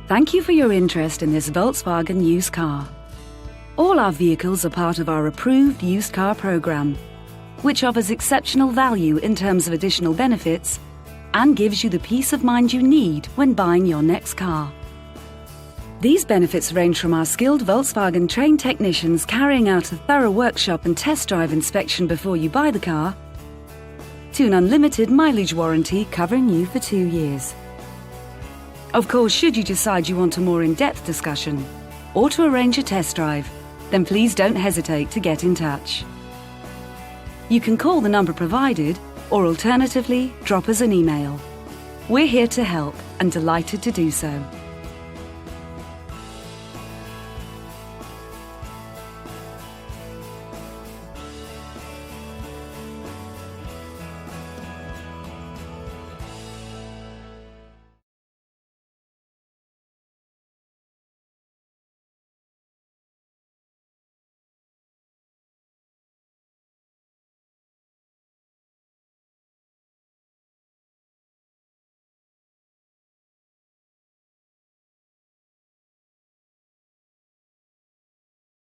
Thank you for your interest in this Volkswagen used car. All our vehicles are part of our approved used car program, which offers exceptional value in terms of additional benefits and gives you the peace of mind you need when buying your next car. These benefits range from our skilled Volkswagen trained technicians carrying out a thorough workshop and test drive inspection before you buy the car, to an unlimited mileage warranty covering you for 2 years. Of course, should you decide you want a more in-depth discussion or to arrange a test drive, then please don't hesitate to get in touch. You can call the number provided or alternatively drop us an email. We're here to help and delighted to do so.